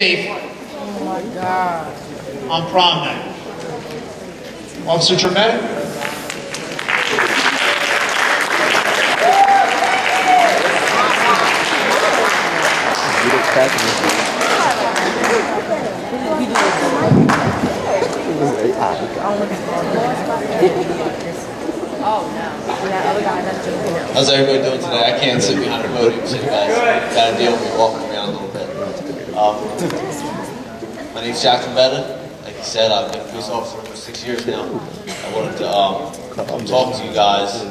Oh my God. On prom night. Officer Trombetta? How's everybody doing today? I can't sit behind a podium, so you guys gotta deal with me walking around a little bit. My name's Jack Trombetta. Like you said, I've been a police officer for 6 years now. I wanted to come talk to you guys,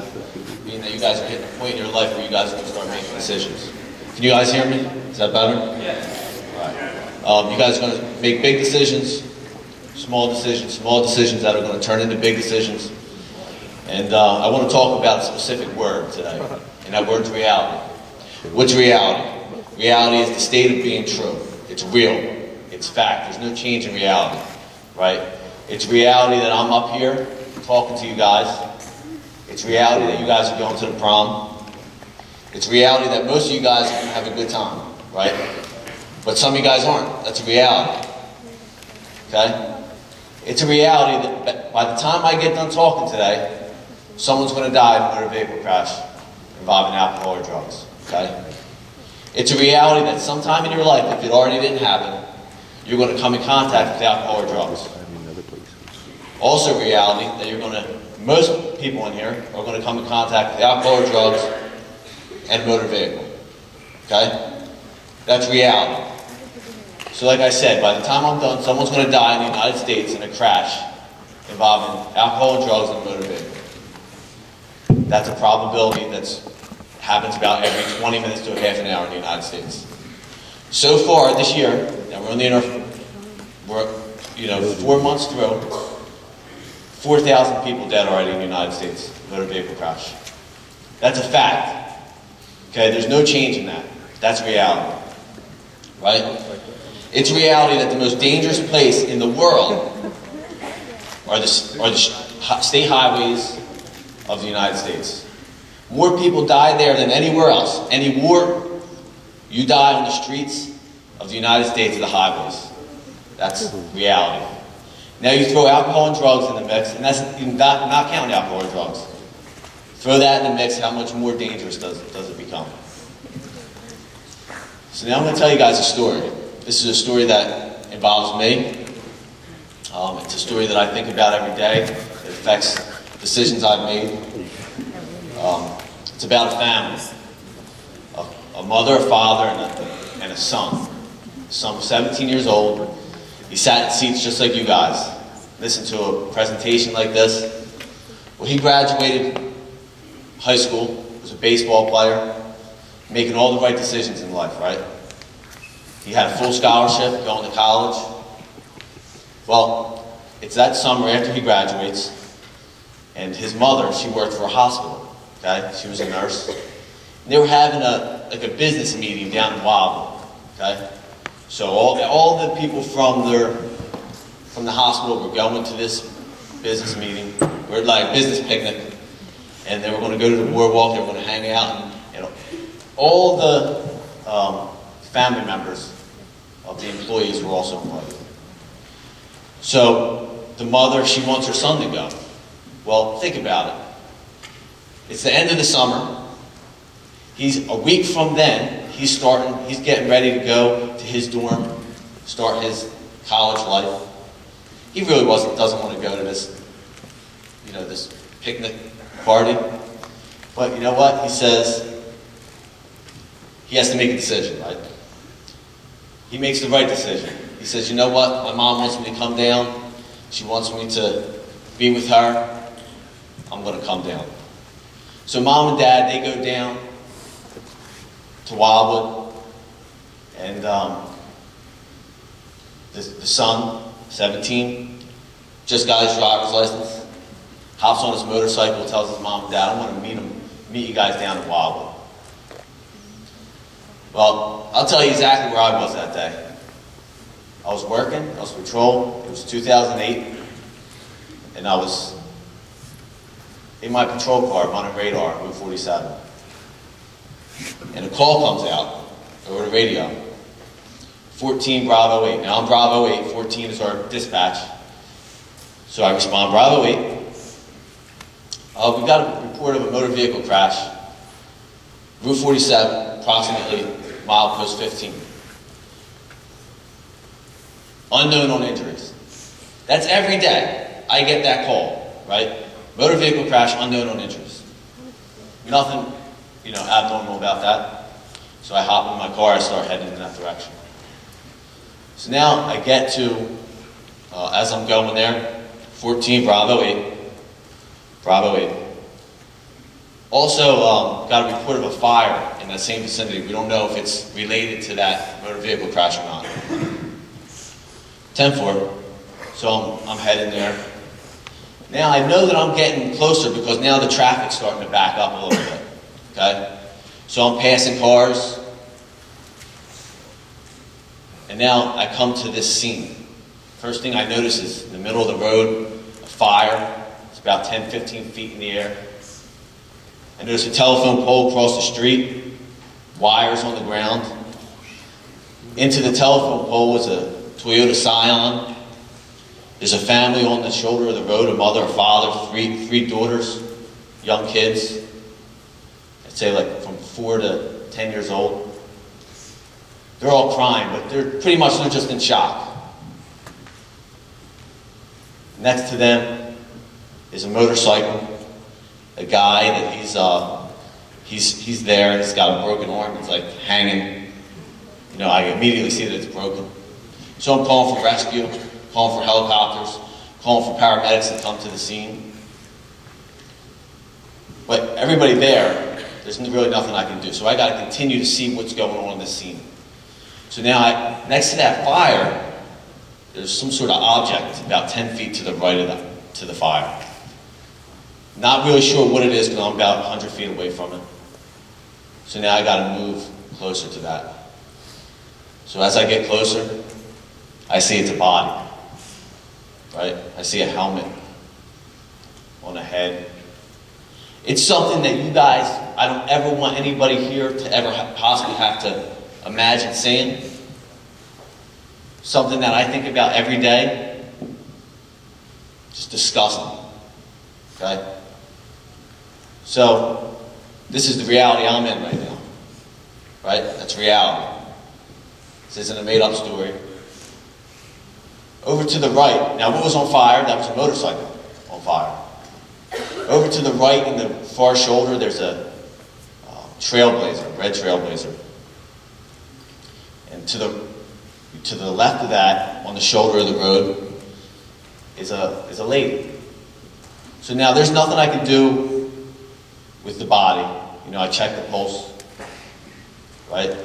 being that you guys are hitting a point in your life where you guys are going to start making decisions. Can you guys hear me? Is that better? Yes. All right. You guys are going to make big decisions, small decisions that are going to turn into big decisions. And I want to talk about a specific word today, and that word's reality. What's reality? Reality is the state of being true. It's real. It's fact. There's no change in reality, right? It's reality that I'm up here talking to you guys. It's reality that you guys are going to the prom. It's reality that most of you guys are going to have a good time, right? But some of you guys aren't. That's a reality, okay? It's a reality that by the time I get done talking today, someone's going to die in a motor vehicle crash involving alcohol or drugs, okay? It's a reality that sometime in your life, if it already didn't happen, you're going to come in contact with alcohol or drugs. Also a reality that you're going to, most people in here are going to come in contact with alcohol or drugs and motor vehicle, okay? That's reality. So like I said, by the time I'm done, someone's going to die in the United States in a crash involving alcohol and drugs and motor vehicle. That's a probability that happens about every 20 minutes to a half an hour in the United States. So far this year, and we're 4 months through, 4,000 people dead already in the United States, motor vehicle crash. That's a fact. Okay, there's no change in that. That's reality, right? It's reality that the most dangerous place in the world are the state highways of the United States. More people die there than anywhere else. Any war, you die on the streets of the United States, the highways. That's reality. Now you throw alcohol and drugs in the mix, and that's not counting alcohol and drugs. Throw that in the mix, how much more dangerous does it become? So now I'm going to tell you guys a story. This is a story that involves me. It's a story that I think about every day. It affects decisions I've made. It's about a family. A mother, a father, and a son. The son was 17 years old. He sat in seats just like you guys. Listened to a presentation like this. Well, he graduated high school, was a baseball player, making all the right decisions in life, right? He had a full scholarship, going to college. Well, it's that summer after he graduates, and his mother, she worked for a hospital, okay? She was a nurse. And they were having a business meeting down in Wildwood, okay? So all the people from the hospital were going to this business meeting, or like a business picnic, and they were going to go to the boardwalk, they were going to hang out, and all the family members of the employees were also invited. So the mother, she wants her son to go. Well, think about it. It's the end of the summer. He's a week from then, he's getting ready to go to his dorm, start his college life. He really doesn't want to go to this, this picnic party. But you know what? He says he has to make a decision, right? He makes the right decision. He says, you know what? My mom wants me to come down. She wants me to be with her. I'm going to come down. So mom and dad, they go down to Wildwood, and the son, 17, just got his driver's license, hops on his motorcycle, tells his mom and dad, I want to meet you guys down in Wildwood. Well, I'll tell you exactly where I was that day. I was working, I was patrol, it was 2008, and I was in my patrol car running radar, Route 47. And a call comes out over the radio. 14 Bravo 8. Now I'm Bravo 8, 14 is our dispatch. So I respond, Bravo 8. We got a report of a motor vehicle crash, Route 47, approximately milepost 15. Unknown on injuries. That's every day I get that call, right? Motor vehicle crash, unknown on injuries. Nothing, abnormal about that. So I hop in my car, I start heading in that direction. So now I get to, as I'm going there, 14 Bravo 8. Bravo 8. Also, got a report of a fire in that same vicinity. We don't know if it's related to that motor vehicle crash or not. 10-4. So I'm heading there. Now I know that I'm getting closer because now the traffic's starting to back up a little bit. Okay? So I'm passing cars. And now I come to this scene. First thing I notice is in the middle of the road, a fire. It's about 10, 15 feet in the air. I notice a telephone pole across the street, wires on the ground. Into the telephone pole was a Toyota Scion. There's a family on the shoulder of the road, a mother, a father, three daughters, young kids. I'd say like from 4 to 10 years old. They're all crying, but they're just in shock. Next to them is a motorcycle, a guy that he's there, he's got a broken arm, he's like hanging. I immediately see that it's broken. So I'm calling for rescue, calling for helicopters, calling for paramedics to come to the scene. But everybody there's really nothing I can do. So I got to continue to see what's going on in this scene. So now, next to that fire, there's some sort of object about 10 feet to the right of the fire. Not really sure what it is because I'm about 100 feet away from it. So now I got to move closer to that. So as I get closer, I see it's a body, right? I see a helmet on a head. It's something that you guys, I don't ever want anybody here to ever possibly have to imagine seeing. Something that I think about every day. Just disgusting. Okay? So, this is the reality I'm in right now. Right? That's reality. This isn't a made-up story. Over to the right, now what was on fire? That was a motorcycle on fire. Over to the right in the far shoulder, there's a trailblazer, red trailblazer. And to the left of that, on the shoulder of the road, is a lady. So now there's nothing I can do with the body. I check the pulse, right?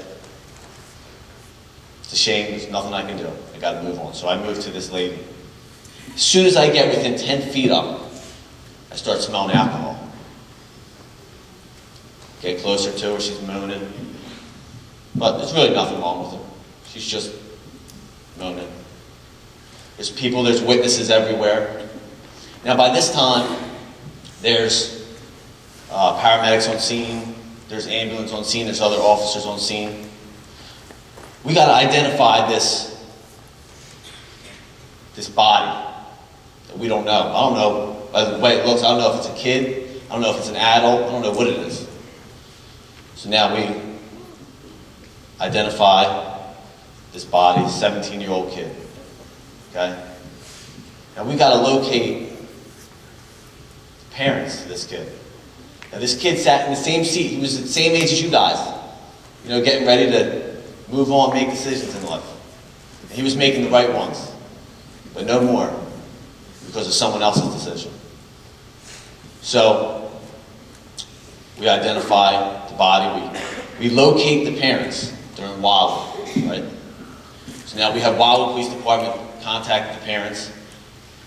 It's a shame, there's nothing I can do. I gotta move on. So I move to this lady. As soon as I get within 10 feet up, I start smelling alcohol. Get closer to her, she's moaning. But there's really nothing wrong with her. She's just moaning. There's people, there's witnesses everywhere. Now by this time, there's paramedics on scene, there's ambulance on scene, there's other officers on scene. We got to identify this body that we don't know. I don't know by the way it looks. I don't know if it's a kid. I don't know if it's an adult. I don't know what it is. So now we identify this body, 17-year-old kid. Okay? Now we got to locate the parents of this kid. Now this kid sat in the same seat. He was the same age as you guys. Getting ready to move on, make decisions in life. And he was making the right ones, but no more because of someone else's decision. So we identify the body. We locate the parents during Wildwood, right? So now we have Wildwood Police Department contact the parents,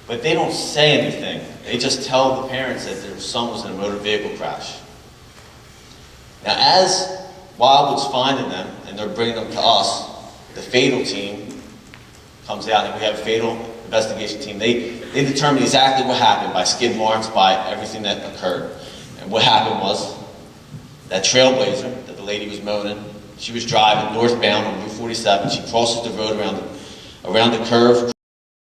but they don't say anything. They just tell the parents that their son was in a motor vehicle crash. Now as Wildwood's finding them, and they're bringing them to us, the fatal team comes out, and we have a fatal investigation team. They determine exactly what happened by skid marks, by everything that occurred. And what happened was that trailblazer that the lady was moaning, She was driving northbound on Route 47. She crosses the road around the curve,